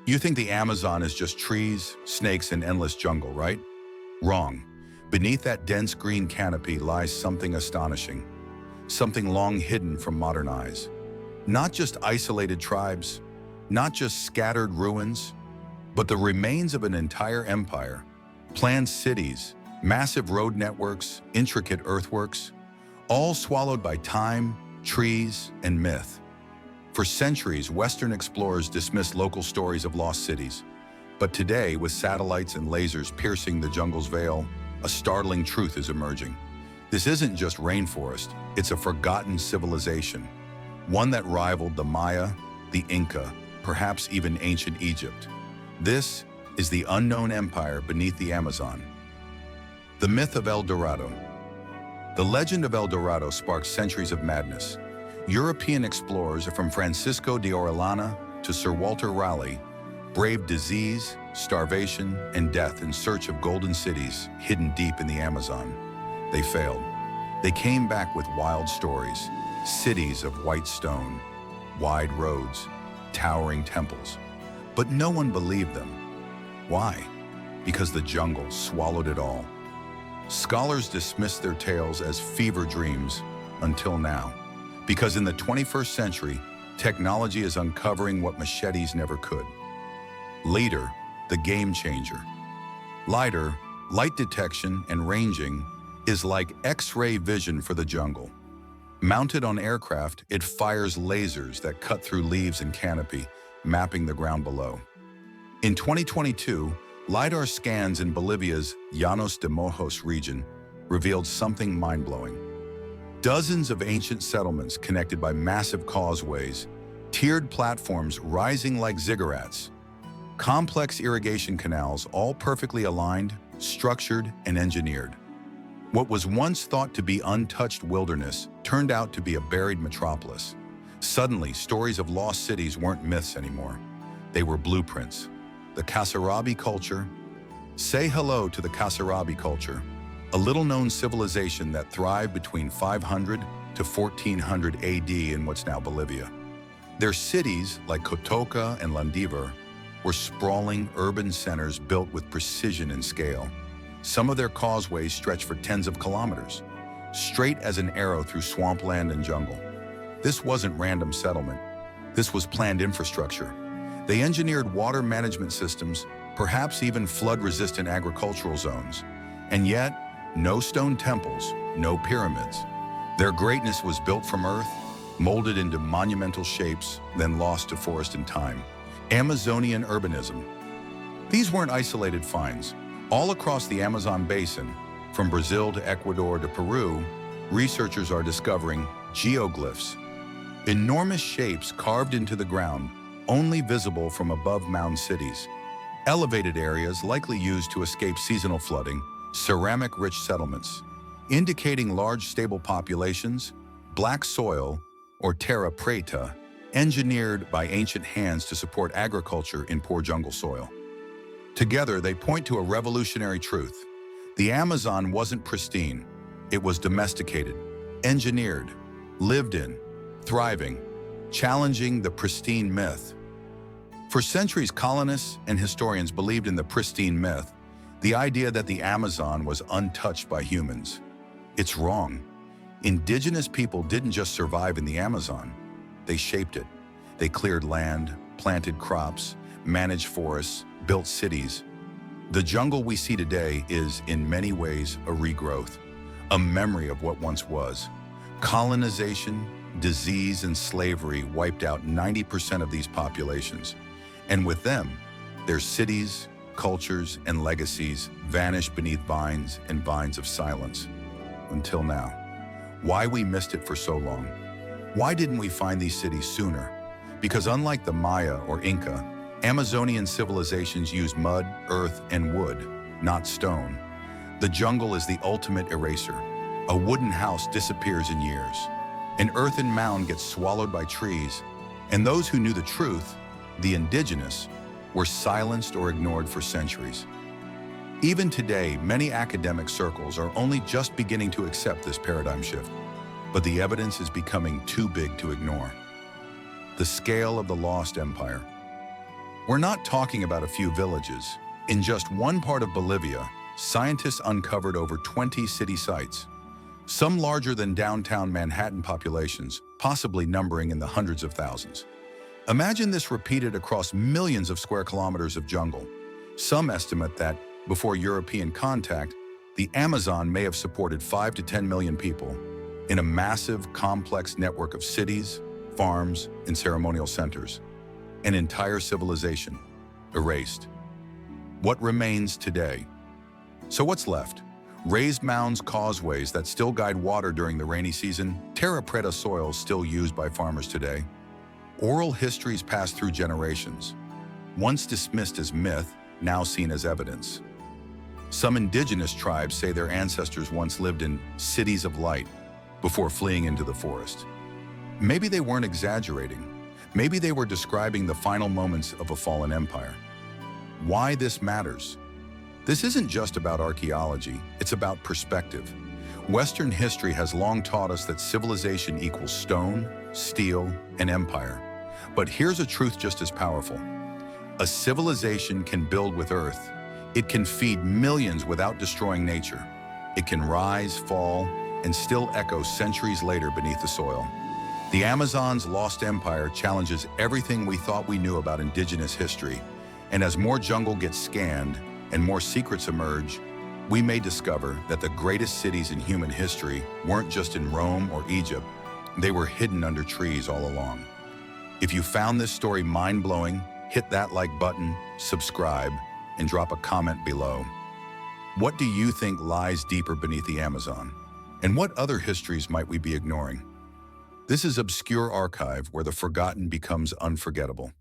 You think the Amazon is just trees, snakes, and endless jungle, right? Wrong. Beneath that dense green canopy lies something astonishing, something long hidden from modern eyes. Not just isolated tribes, not just scattered ruins, but the remains of an entire empire, planned cities, massive road networks, intricate earthworks, all swallowed by time, trees, and myth. For centuries, Western explorers dismissed local stories of lost cities. But today, with satellites and lasers piercing the jungle's veil, a startling truth is emerging. This isn't just rainforest, it's a forgotten civilization, one that rivaled the Maya, the Inca, perhaps even ancient Egypt. This is the unknown empire beneath the Amazon. The myth of El Dorado. The legend of El Dorado sparked centuries of madness. European explorers from Francisco de Orellana to Sir Walter Raleigh braved disease, starvation, and death in search of golden cities hidden deep in the Amazon. They failed. They came back with wild stories, cities of white stone, wide roads, towering temples. But no one believed them. Why? Because the jungle swallowed it all. Scholars dismissed their tales as fever dreams until now. Because in the 21st century, technology is uncovering what machetes never could. LIDAR, the game changer. LIDAR, light detection and ranging, is like X-ray vision for the jungle. Mounted on aircraft, it fires lasers that cut through leaves and canopy, mapping the ground below. In 2022, LIDAR scans in Bolivia's Llanos de Mojos region revealed something mind-blowing. Dozens of ancient settlements connected by massive causeways, tiered platforms rising like ziggurats, complex irrigation canals all perfectly aligned, structured, and engineered. What was once thought to be untouched wilderness turned out to be a buried metropolis. Suddenly, stories of lost cities weren't myths anymore. They were blueprints. The Kasarabi culture. Say hello to the Kasarabi culture, a little-known civilization that thrived between 500 to 1400 AD in what's now Bolivia. Their cities, like Cotoca and Landivar, were sprawling urban centers built with precision and scale. Some of their causeways stretched for tens of kilometers, straight as an arrow through swampland and jungle. This wasn't random settlement. This was planned infrastructure. They engineered water management systems, perhaps even flood-resistant agricultural zones. And yet, no stone temples, no pyramids. Their greatness was built from earth, molded into monumental shapes, then lost to forest and time. Amazonian urbanism. These weren't isolated finds. All across the Amazon basin, from Brazil to Ecuador to Peru, researchers are discovering geoglyphs, enormous shapes carved into the ground, only visible from above mound cities. Elevated areas likely used to escape seasonal flooding, ceramic-rich settlements, indicating large stable populations, black soil, or terra preta, engineered by ancient hands to support agriculture in poor jungle soil. Together, they point to a revolutionary truth. The Amazon wasn't pristine. It was domesticated, engineered, lived in, thriving, challenging the pristine myth. For centuries, colonists and historians believed in the pristine myth, the idea that the Amazon was untouched by humans. It's wrong. Indigenous people didn't just survive in the Amazon. They shaped it. They cleared land, planted crops, managed forests, built cities. The jungle we see today is, in many ways, a regrowth, a memory of what once was. Colonization, disease, and slavery wiped out 90% of these populations. And with them, their cities, cultures, and legacies vanished beneath vines and vines of silence. Until now. Why we missed it for so long? Why didn't we find these cities sooner? Because unlike the Maya or Inca, Amazonian civilizations used mud, earth, and wood, not stone. The jungle is the ultimate eraser. A wooden house disappears in years. An earthen mound gets swallowed by trees, and those who knew the truth, the indigenous, were silenced or ignored for centuries. Even today, many academic circles are only just beginning to accept this paradigm shift, but the evidence is becoming too big to ignore. The scale of the lost empire. We're not talking about a few villages. In just one part of Bolivia, scientists uncovered over 20 city sites, some larger than downtown Manhattan populations, possibly numbering in the hundreds of thousands. Imagine this repeated across millions of square kilometers of jungle. Some estimate that, before European contact, the Amazon may have supported 5 to 10 million people in a massive, complex network of cities, farms, and ceremonial centers. An entire civilization erased. What remains today? So what's left? Raised mounds, causeways that still guide water during the rainy season, terra preta soils still used by farmers today. Oral histories passed through generations, once dismissed as myth, now seen as evidence. Some indigenous tribes say their ancestors once lived in cities of light before fleeing into the forest. Maybe they weren't exaggerating. Maybe they were describing the final moments of a fallen empire. Why this matters? This isn't just about archaeology, it's about perspective. Western history has long taught us that civilization equals stone, steel, and empire. But here's a truth just as powerful. A civilization can build with earth. It can feed millions without destroying nature. It can rise, fall, and still echo centuries later beneath the soil. The Amazon's lost empire challenges everything we thought we knew about indigenous history. And as more jungle gets scanned and more secrets emerge, we may discover that the greatest cities in human history weren't just in Rome or Egypt, they were hidden under trees all along. If you found this story mind-blowing, hit that like button, subscribe, and drop a comment below. What do you think lies deeper beneath the Amazon? And what other histories might we be ignoring? This is Obscure Archive, where the forgotten becomes unforgettable.